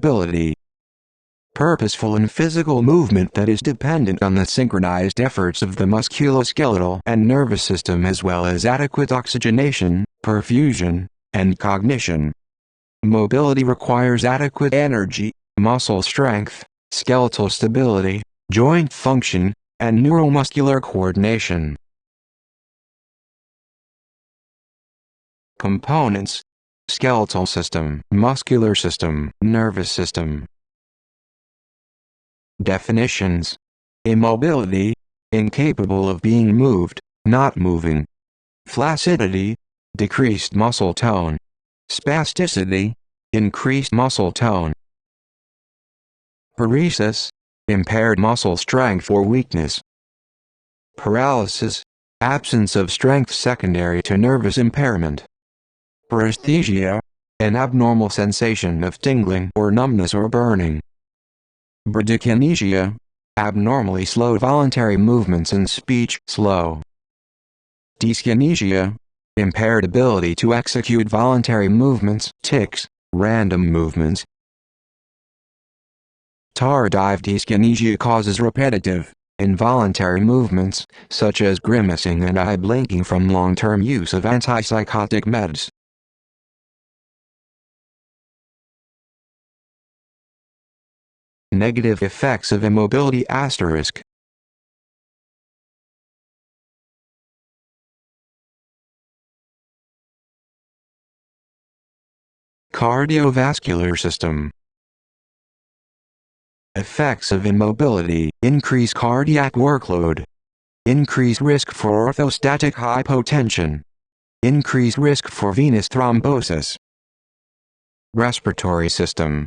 Ability. Purposeful and physical movement that is dependent on the synchronized efforts of the musculoskeletal and nervous system, as well as adequate oxygenation, perfusion, and cognition. Mobility requires adequate energy, muscle strength, skeletal stability, joint function, and neuromuscular coordination. Components: skeletal system, muscular system, nervous system. Definitions: immobility, incapable of being moved, not moving. Flaccidity, decreased muscle tone. Spasticity, increased muscle tone. Paresis, impaired muscle strength or weakness. Paralysis, absence of strength secondary to nervous impairment. Paresthesia, an abnormal sensation of tingling or numbness or burning. Bradykinesia, abnormally slow voluntary movements and speech slow. Dyskinesia, impaired ability to execute voluntary movements, tics, random movements. Tardive dyskinesia causes repetitive, involuntary movements, such as grimacing and eye blinking from long-term use of antipsychotic meds. Negative effects of immobility *. Cardiovascular system. Effects of immobility: increase cardiac workload, increase risk for orthostatic hypotension, increase risk for venous thrombosis. Respiratory system.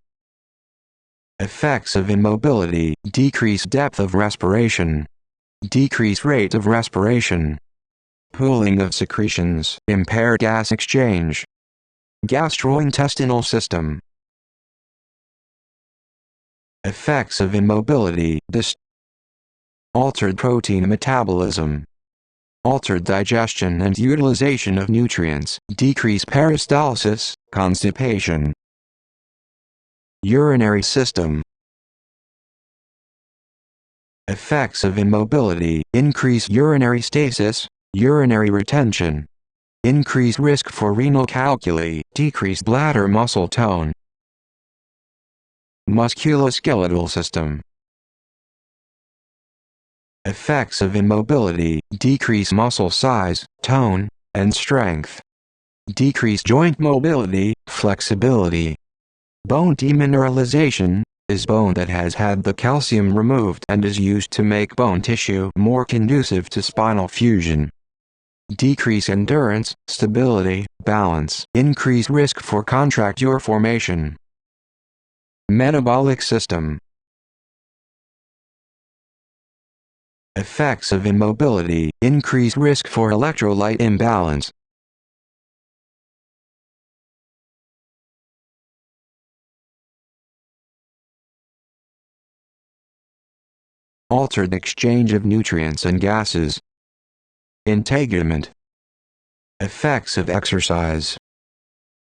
Effects of immobility: decrease depth of respiration, decrease rate of respiration, pooling of secretions, impaired gas exchange. Gastrointestinal system. Effects of immobility: altered protein metabolism, altered digestion and utilization of nutrients, decreased peristalsis, constipation. Urinary system. Effects of immobility: increase urinary stasis, urinary retention, increase risk for renal calculi, decrease bladder muscle tone. Musculoskeletal system. Effects of immobility: decrease muscle size, tone, and strength, decrease joint mobility, flexibility. Bone demineralization is bone that has had the calcium removed and is used to make bone tissue more conducive to spinal fusion. Decrease endurance, stability, balance, increase risk for contracture formation. Metabolic system. Effects of immobility: increase risk for electrolyte imbalance, altered exchange of nutrients and gases. Integument. Effects of exercise: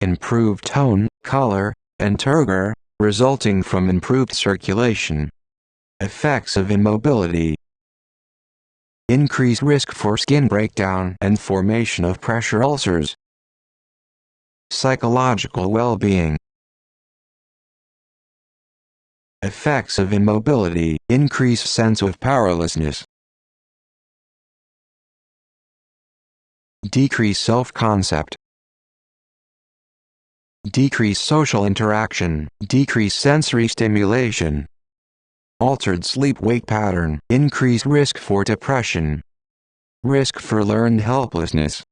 improved tone, color, and turgor, resulting from improved circulation. Effects of immobility: increased risk for skin breakdown and formation of pressure ulcers. Psychological well-being. Effects of immobility: increased sense of powerlessness, decreased self-concept, decreased social interaction, decreased sensory stimulation, altered sleep-wake pattern, increased risk for depression, risk for learned helplessness.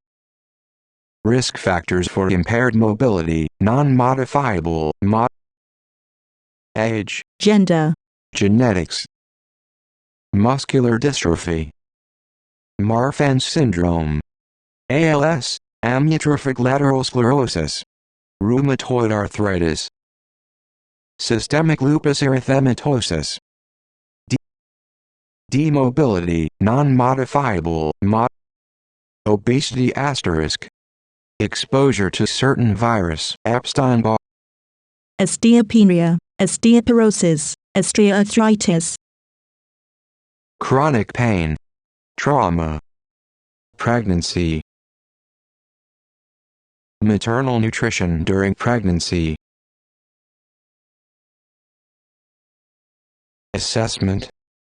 Risk factors for impaired mobility: non-modifiable, age, gender, genetics, muscular dystrophy, Marfan syndrome, ALS, amyotrophic lateral sclerosis, rheumatoid arthritis, systemic lupus erythematosus. Demobility, non-modifiable, obesity *. Exposure to certain virus, Epstein-Barr. osteopenia, osteoporosis, osteoarthritis. Chronic pain, trauma, pregnancy, maternal nutrition during pregnancy, assessment,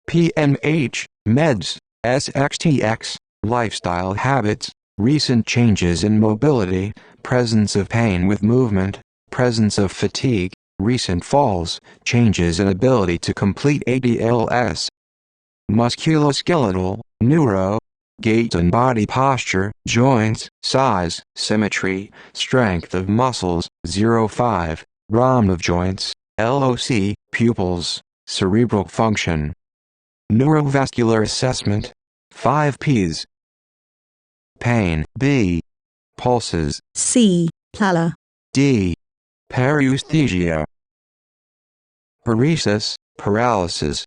PMH, meds, SXTX, lifestyle habits, recent changes in mobility, presence of pain with movement, presence of fatigue, recent falls, changes in ability to complete ADLS, musculoskeletal, neuro, gait and body posture, joints, size, symmetry, strength of muscles, 0.5, ROM of joints, LOC, pupils, cerebral function. Neurovascular assessment, 5 Ps. Pain, B. Pulses, C. Pallor. D. Paresthesia. Paresis, paralysis.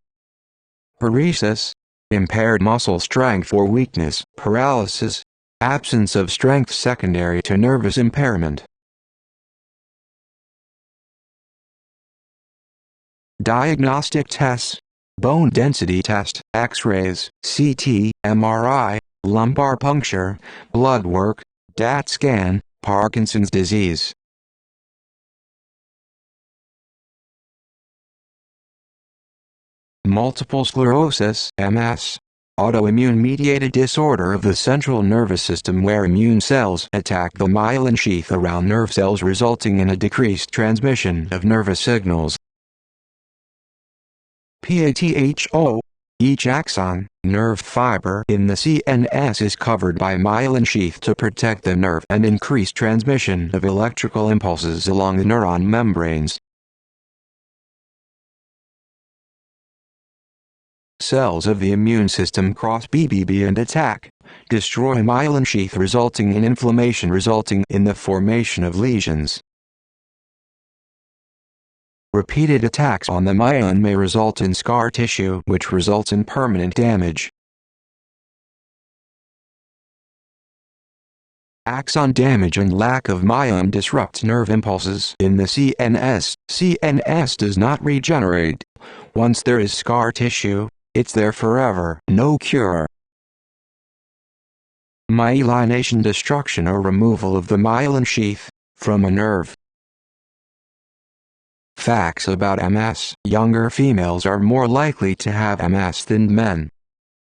Paresis, impaired muscle strength or weakness. Paralysis, absence of strength secondary to nervous impairment. Diagnostic tests: bone density test, X-rays, CT, MRI, lumbar puncture, blood work, DAT scan, Parkinson's disease. Multiple sclerosis, MS, autoimmune-mediated disorder of the central nervous system where immune cells attack the myelin sheath around nerve cells resulting in a decreased transmission of nervous signals. PATHO, each axon, nerve fiber in the CNS is covered by myelin sheath to protect the nerve and increase transmission of electrical impulses along the neuron membranes. Cells of the immune system cross BBB and attack, destroy myelin sheath resulting in inflammation resulting in the formation of lesions. Repeated attacks on the myelin may result in scar tissue which results in permanent damage. Axon damage and lack of myelin disrupts nerve impulses in the CNS. CNS does not regenerate. Once there is scar tissue, it's there forever, no cure. Myelination, destruction or removal of the myelin sheath from a nerve. Facts about MS: younger females are more likely to have MS than men.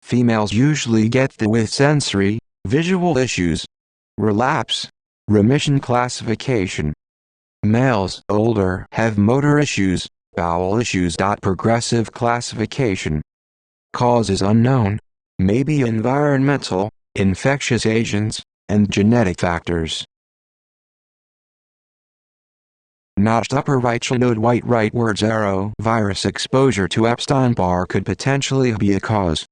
Females usually get the with sensory, visual issues. Relapse, remission classification. Males older have motor issues, bowel issues. Progressive classification. Cause is unknown, may be environmental, infectious agents, and genetic factors. Notched upper right node white rightwards arrow. Virus exposure to Epstein-Barr could potentially be a cause.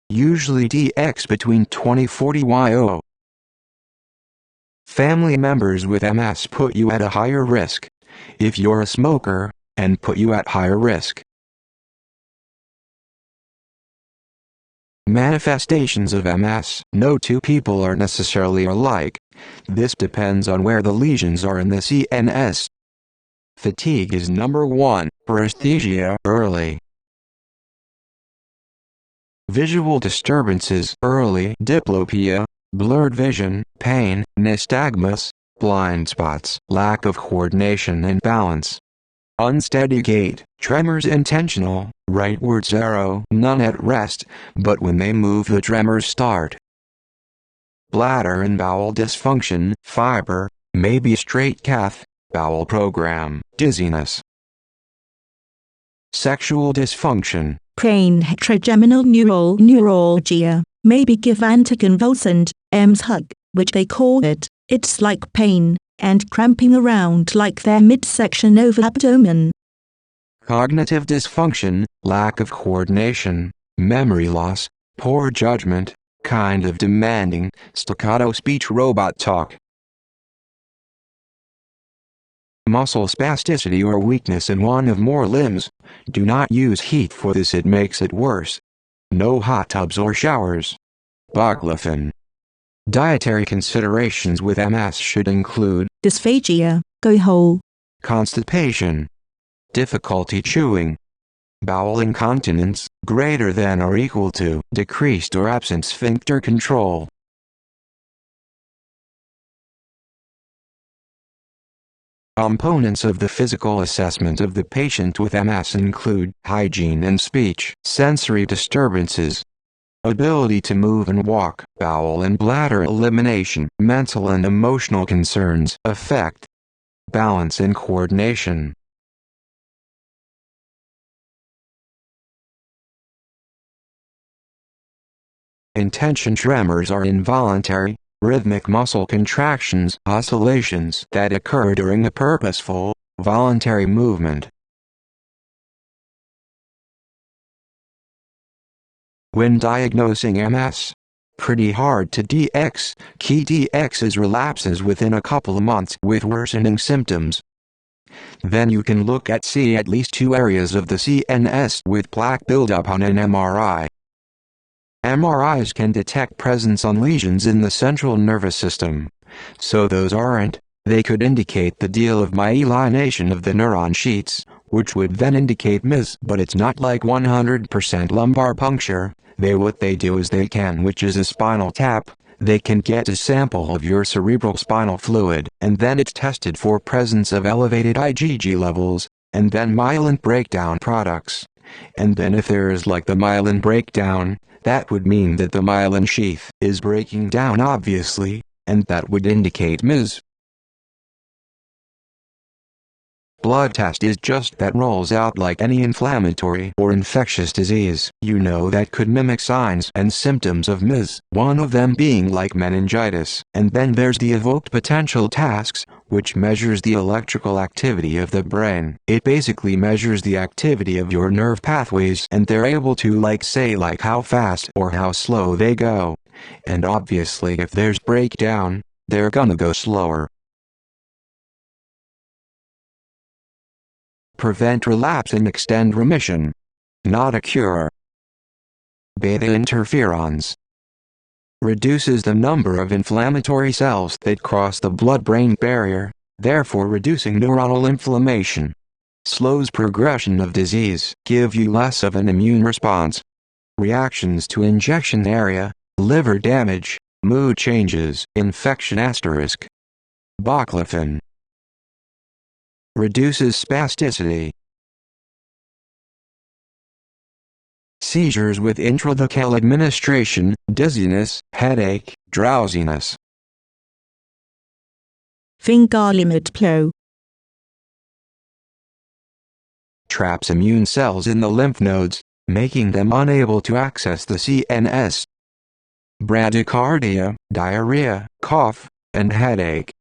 Usually DX between 20-40 YO. Family members with MS put you at a higher risk. If you're a smoker, and put you at higher risk. Manifestations of MS: no two people are necessarily alike. This depends on where the lesions are in the CNS. Fatigue is number 1, Paresthesia early. Visual disturbances early: diplopia, blurred vision, pain, nystagmus, blind spots, lack of coordination and balance. Unsteady gait, tremors intentional, rightwards arrow, none at rest, but when they move the tremors start. Bladder and bowel dysfunction, fiber, maybe straight cath, bowel program, dizziness. Sexual dysfunction. Brain heterogeminal neuralgia, maybe give anticonvulsant, EMS hug, which they call it. It's like pain, and cramping around like their midsection over abdomen. Cognitive dysfunction, lack of coordination, memory loss, poor judgment, kind of demanding, staccato speech robot talk. Muscle spasticity or weakness in one or more limbs. Do not use heat for this, it makes it worse. No hot tubs or showers. Baclofen. Dietary considerations with MS should include dysphagia, go whole, constipation, difficulty chewing. Bowel incontinence, greater than or equal to decreased or absent sphincter control. Components of the physical assessment of the patient with MS include hygiene and speech, sensory disturbances, ability to move and walk, bowel and bladder elimination, mental and emotional concerns, affect, balance and coordination. Intention tremors are involuntary, rhythmic muscle contractions, oscillations that occur during a purposeful, voluntary movement. When diagnosing MS, pretty hard to DX. Key DX is relapses within a couple of months with worsening symptoms. Then you can look at least 2 areas of the CNS with plaque buildup on an MRI. MRIs can detect presence on lesions in the central nervous system. So those aren't. They could indicate the deal of myelination of the neuron sheets, which would then indicate MS, but it's not like 100% lumbar puncture. What they do is they can, which is a spinal tap, they can get a sample of your cerebral spinal fluid, and then it's tested for presence of elevated IgG levels, and then myelin breakdown products. And then if there is like the myelin breakdown, that would mean that the myelin sheath is breaking down obviously, and that would indicate MS. Blood test is just that rolls out like any inflammatory or infectious disease. You know that could mimic signs and symptoms of MS, one of them being like meningitis. And then there's the evoked potential tasks, which measures the electrical activity of the brain. It basically measures the activity of your nerve pathways, and they're able to say how fast or how slow they go. And obviously if there's breakdown, they're gonna go slower. Prevent relapse and extend remission. Not a cure. Beta interferons. Reduces the number of inflammatory cells that cross the blood-brain barrier, therefore reducing neuronal inflammation. Slows progression of disease. Give you less of an immune response. Reactions to injection area, liver damage, mood changes, infection *. Baclofen. Reduces spasticity. Seizures with intrathecal administration, dizziness, headache, drowsiness. Finger limit flow. Traps immune cells in the lymph nodes, making them unable to access the CNS. Bradycardia, diarrhea, cough, and headache.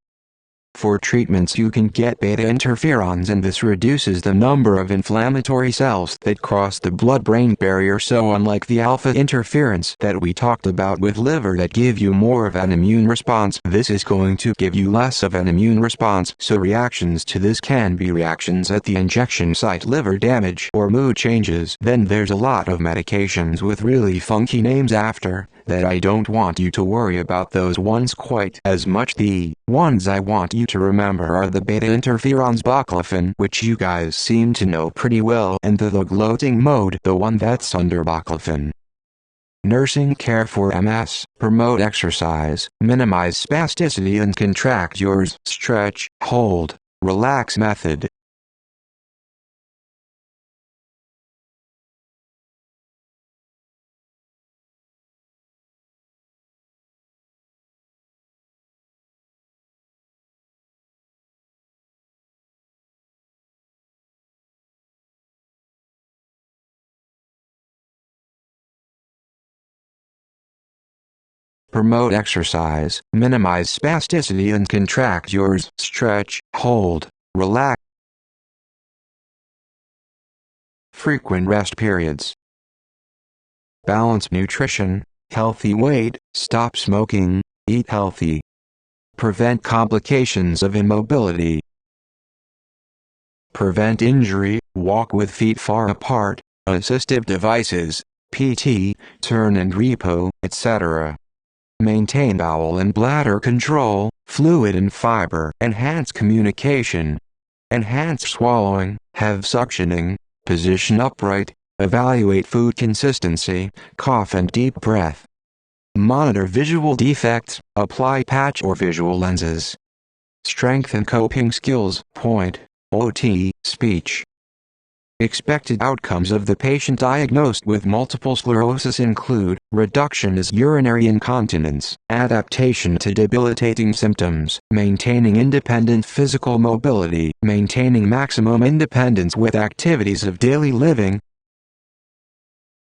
For treatments you can get beta interferons, and this reduces the number of inflammatory cells that cross the blood-brain barrier. So unlike the alpha interference that we talked about with liver that give you more of an immune response, this is going to give you less of an immune response. So reactions to this can be reactions at the injection site, liver damage, or mood changes. Then there's a lot of medications with really funky names after that. I don't want you to worry about those ones quite as much. The ones I want you to remember are the beta interferons, baclofen, which you guys seem to know pretty well, and the gloating mode, the one that's under baclofen. Nursing care for MS. Promote exercise, minimize spasticity and contract yours. Stretch, hold, relax method. Promote exercise, minimize spasticity and contract yours. Stretch, hold, relax. Frequent rest periods. Balance nutrition, healthy weight, stop smoking, eat healthy. Prevent complications of immobility. Prevent injury, walk with feet far apart, assistive devices, PT, turn and repo, etc. Maintain bowel and bladder control, fluid and fiber, enhance communication. enhance swallowing, have suctioning, position upright, evaluate food consistency, cough and deep breath. Monitor visual defects, apply patch or visual lenses. Strengthen coping skills, point, OT, speech. Expected outcomes of the patient diagnosed with multiple sclerosis include, reduction in urinary incontinence, adaptation to debilitating symptoms, maintaining independent physical mobility, maintaining maximum independence with activities of daily living.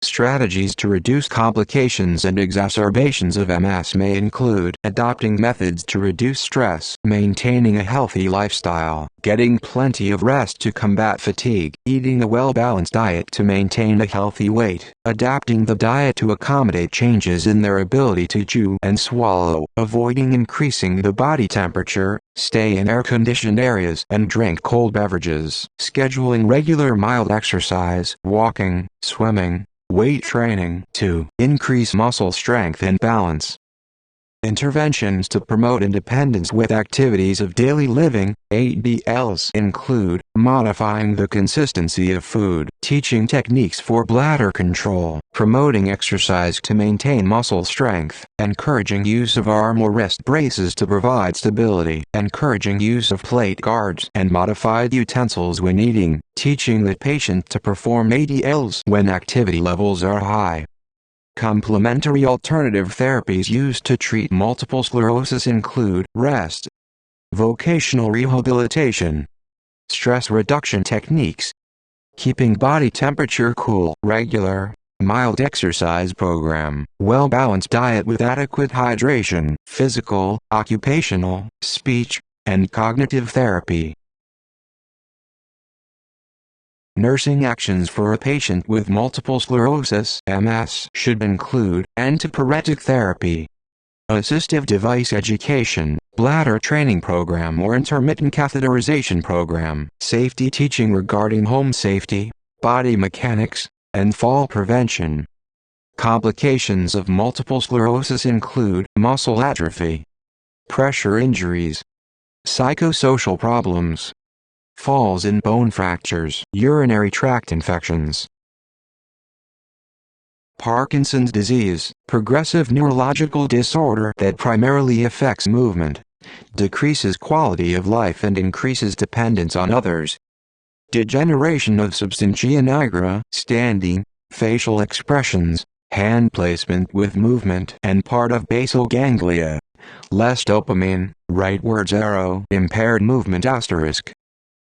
Strategies to reduce complications and exacerbations of MS may include adopting methods to reduce stress, maintaining a healthy lifestyle, getting plenty of rest to combat fatigue, eating a well-balanced diet to maintain a healthy weight, adapting the diet to accommodate changes in their ability to chew and swallow, avoiding increasing the body temperature, stay in air-conditioned areas and drink cold beverages, scheduling regular mild exercise, walking, swimming, weight training to increase muscle strength and balance. Interventions to promote independence with activities of daily living, ADLs, include modifying the consistency of food, teaching techniques for bladder control, promoting exercise to maintain muscle strength, encouraging use of arm or wrist braces to provide stability, encouraging use of plate guards and modified utensils when eating, teaching the patient to perform ADLs when activity levels are high. Complementary alternative therapies used to treat multiple sclerosis include rest, vocational rehabilitation, stress reduction techniques, keeping body temperature cool, regular, mild exercise program, well-balanced diet with adequate hydration, physical, occupational, speech, and cognitive therapy. Nursing actions for a patient with multiple sclerosis (MS) should include antipyretic therapy, assistive device education, bladder training program or intermittent catheterization program, safety teaching regarding home safety, body mechanics, and fall prevention. Complications of multiple sclerosis include muscle atrophy, pressure injuries, psychosocial problems, falls and bone fractures, urinary tract infections. Parkinson's disease, progressive neurological disorder that primarily affects movement, decreases quality of life and increases dependence on others. Degeneration of substantia nigra, standing, facial expressions, hand placement with movement and part of basal ganglia. Less dopamine, rightwards arrow, impaired movement asterisk.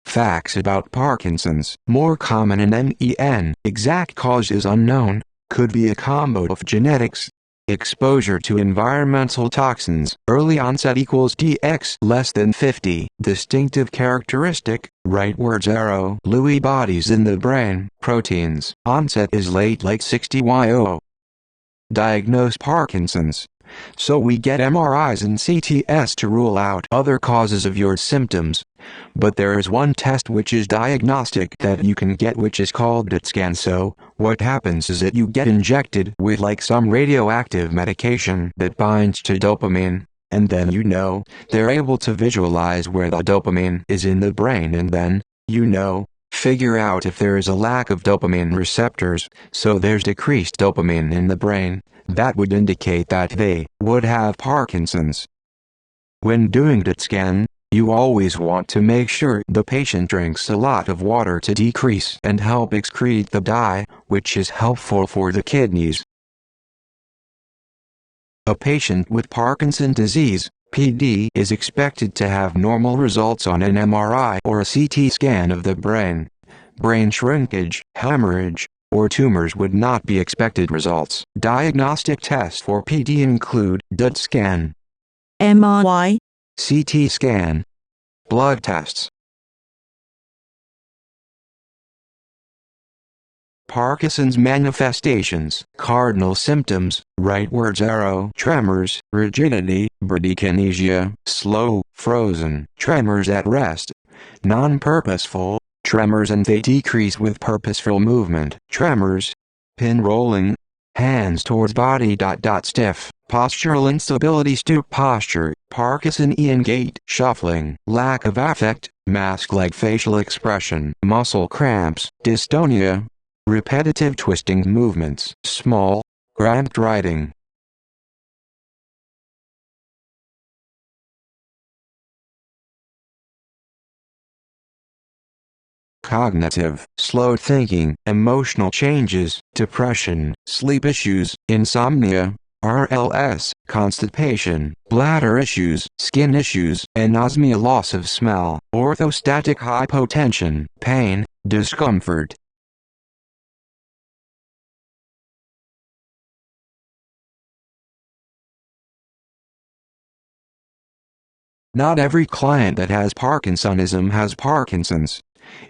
Facts about Parkinson's, more common in MEN, exact cause is unknown, could be a combo of genetics, exposure to environmental toxins, early onset equals DX less than 50, distinctive characteristic, rightwards arrow, Lewy bodies in the brain, proteins, onset is late 60 Diagnose Parkinson's. So we get MRIs and CTs to rule out other causes of your symptoms. But there is one test which is diagnostic that you can get which is called DET scan. So, what happens is that you get injected with some radioactive medication that binds to dopamine, and then they're able to visualize where the dopamine is in the brain and then, figure out if there is a lack of dopamine receptors, so there's decreased dopamine in the brain. That would indicate that they would have Parkinson's. When doing DET scan, you always want to make sure the patient drinks a lot of water to decrease and help excrete the dye, which is helpful for the kidneys. A patient with Parkinson's disease, PD, is expected to have normal results on an MRI or a CT scan of the brain. Brain shrinkage, hemorrhage, or tumors would not be expected results. Diagnostic tests for PD include DET scan, MRI, CT scan, blood tests. Parkinson's manifestations, cardinal symptoms, rightwards arrow, tremors, rigidity, bradykinesia, slow, frozen, tremors at rest, non-purposeful, tremors and they decrease with purposeful movement, tremors, pin rolling, hands towards body. Stiff, postural instability, stoop posture, Parkinsonian gait, shuffling, lack of affect, mask-like facial expression, muscle cramps, dystonia, repetitive twisting movements, small, cramped writing. Cognitive, slowed thinking, emotional changes, depression, sleep issues, insomnia, RLS, constipation, bladder issues, skin issues, anosmia, loss of smell, orthostatic hypotension, pain, discomfort. Not every client that has Parkinsonism has Parkinson's.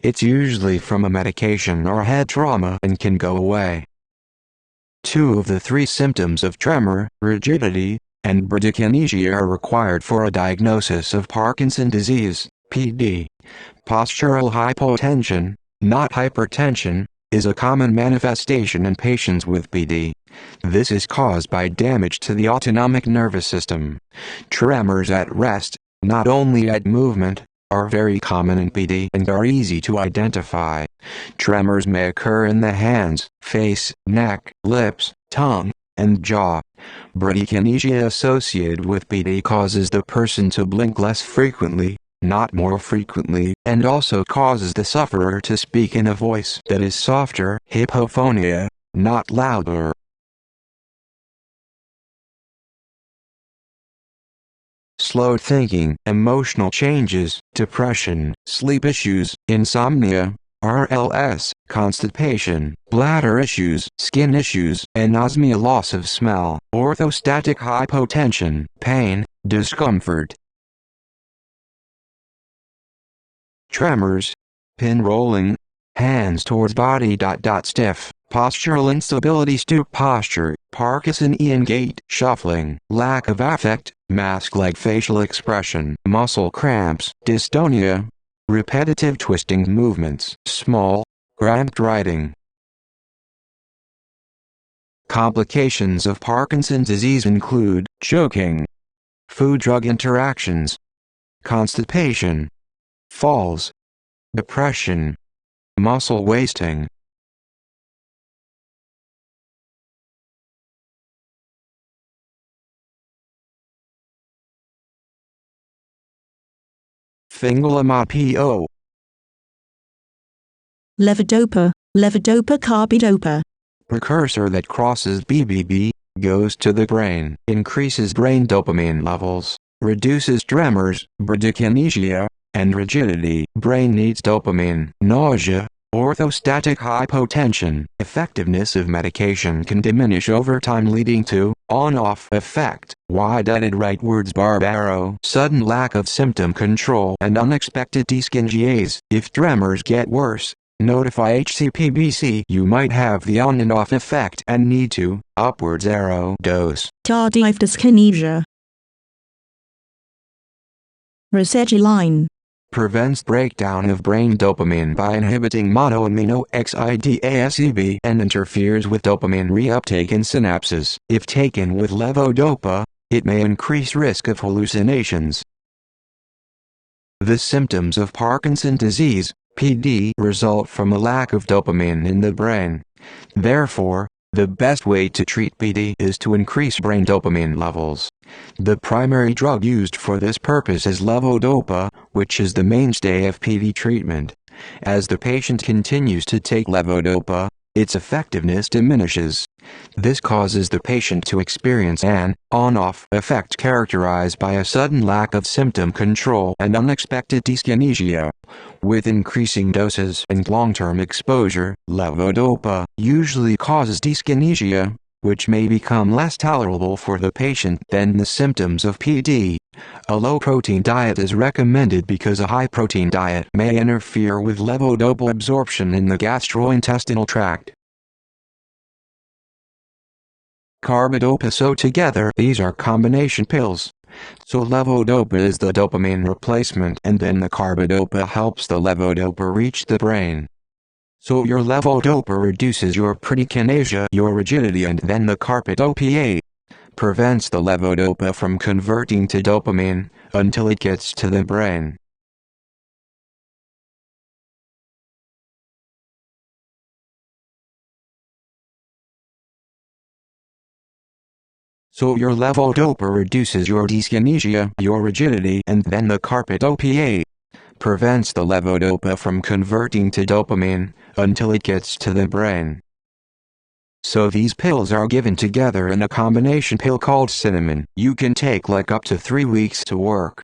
It's usually from a medication or head trauma and can go away. 2 of the 3 symptoms of tremor, rigidity, and bradykinesia are required for a diagnosis of Parkinson's disease, PD. Postural hypotension, not hypertension, is a common manifestation in patients with PD. This is caused by damage to the autonomic nervous system. Tremors at rest, not only at movement, are very common in PD and are easy to identify. Tremors may occur in the hands, face, neck, lips, tongue, and jaw. Bradykinesia associated with PD causes the person to blink less frequently, not more frequently, and also causes the sufferer to speak in a voice that is softer, hypophonia, not louder. Slowed thinking, emotional changes, depression, sleep issues, insomnia, RLS, constipation, bladder issues, skin issues, anosmia, loss of smell, orthostatic hypotension, pain, discomfort. Tremors, pin rolling, hands towards body. Stiff, postural instability, stoop posture, Parkinsonian gait, shuffling, lack of affect, mask-like facial expression, muscle cramps, dystonia, repetitive twisting movements, small, cramped writing. Complications of Parkinson's disease include choking, food-drug interactions, constipation, falls, depression, muscle wasting. Fingolimod Levodopa, levodopa-carbidopa. Precursor that crosses BBB, goes to the brain, increases brain dopamine levels, reduces tremors, bradykinesia, and rigidity. Brain needs dopamine. Nausea, orthostatic hypotension. Effectiveness of medication can diminish over time, leading to on-off effect, wide-headed rightwards barb arrow, sudden lack of symptom control, and unexpected dyskinesia. If tremors get worse, notify HCPBC. You might have the on and off effect and need to upwards arrow dose. Tardive dyskinesia. Rosegiline. Prevents breakdown of brain dopamine by inhibiting monoamino oxidase and interferes with dopamine reuptake in synapses. If taken with levodopa, it may increase risk of hallucinations. The symptoms of Parkinson's disease, PD, result from a lack of dopamine in the brain. Therefore, the best way to treat PD is to increase brain dopamine levels. The primary drug used for this purpose is levodopa, which is the mainstay of PD treatment. As the patient continues to take levodopa, its effectiveness diminishes. This causes the patient to experience an on-off effect characterized by a sudden lack of symptom control and unexpected dyskinesia. With increasing doses and long-term exposure, levodopa usually causes dyskinesia, which may become less tolerable for the patient than the symptoms of PD. A low-protein diet is recommended because a high-protein diet may interfere with levodopa absorption in the gastrointestinal tract. Carbidopa. So together these are combination pills. So levodopa is the dopamine replacement, and then the carbidopa helps the levodopa reach the brain. So your levodopa reduces your bradykinesia, your rigidity, and then the carbidopa prevents the levodopa from converting to dopamine until it gets to the brain. So your levodopa reduces your dyskinesia, your rigidity, and then the carbidopa prevents the levodopa from converting to dopamine until it gets to the brain. So these pills are given together in a combination pill called cinnamon. You can take like up to 3 weeks to work.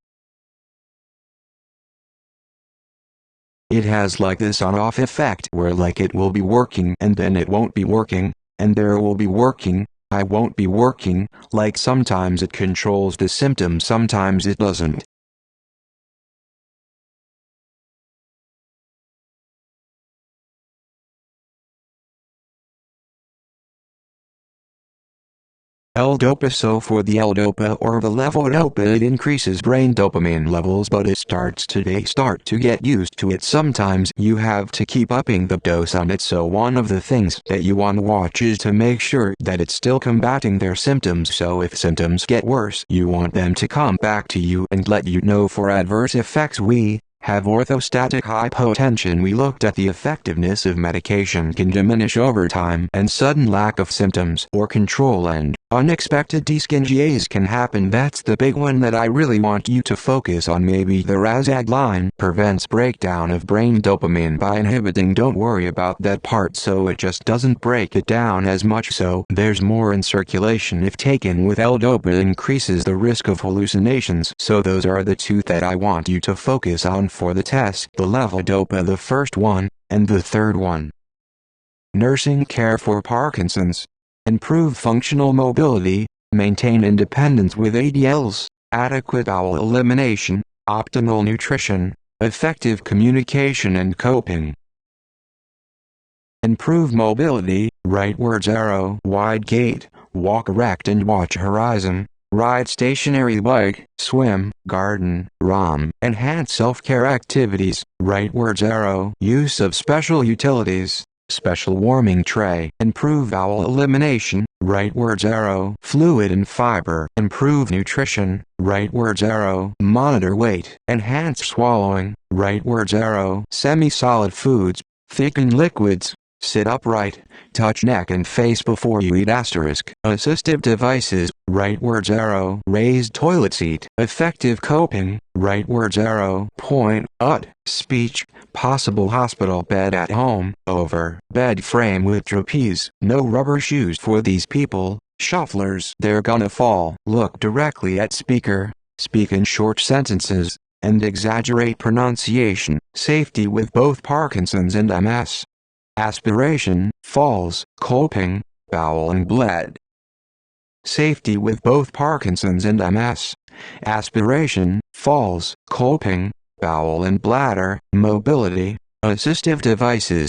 It has like this on-off effect where like it will be working and then it won't be working, and there will be working, I won't be working, like sometimes it controls the symptoms, sometimes it doesn't. L-dopa. So for the L-dopa or the levodopa, it increases brain dopamine levels, but they start to get used to it. Sometimes you have to keep upping the dose on it, so one of the things that you want to watch is to make sure that it's still combating their symptoms. So if symptoms get worse, you want them to come back to you and let you know. For adverse effects, we have orthostatic hypotension. We looked at the effectiveness of medication can diminish over time, and sudden lack of symptoms or control, and unexpected dyskinesias can happen. That's the big one that I really want you to focus on. Maybe the Razag line prevents breakdown of brain dopamine by inhibiting. Don't worry about that part, so it just doesn't break it down as much, so there's more in circulation. If taken with L-dopa, it increases the risk of hallucinations. So those are the two that I want you to focus on for the test: the levodopa, the first one, and the third one. Nursing care for Parkinson's. Improve functional mobility, maintain independence with ADLs, adequate bowel elimination, optimal nutrition, effective communication and coping. Improve mobility, rightwards arrow, wide gait, walk erect and watch horizon, ride stationary bike, swim, garden, ROM. Enhance self-care activities, rightwards arrow, use of special utilities, special warming tray. Improve bowel elimination, rightwards arrow, fluid and fiber. Improve nutrition, rightwards arrow, monitor weight. Enhance swallowing, rightwards arrow, semi-solid foods, thicken liquids. Sit upright, touch neck and face before you eat. Assistive devices, rightwards arrow, raised toilet seat. Effective coping, rightwards arrow, point, speech, possible hospital bed at home, over, bed frame with trapeze. No rubber shoes for these people, shufflers. They're gonna fall. Look directly at speaker, speak in short sentences, and exaggerate pronunciation. Safety with both Parkinson's and MS. Aspiration, falls, coping, bowel and blood. Safety with both Parkinson's and MS. Aspiration, falls, coping, bowel and bladder. Mobility. Assistive devices,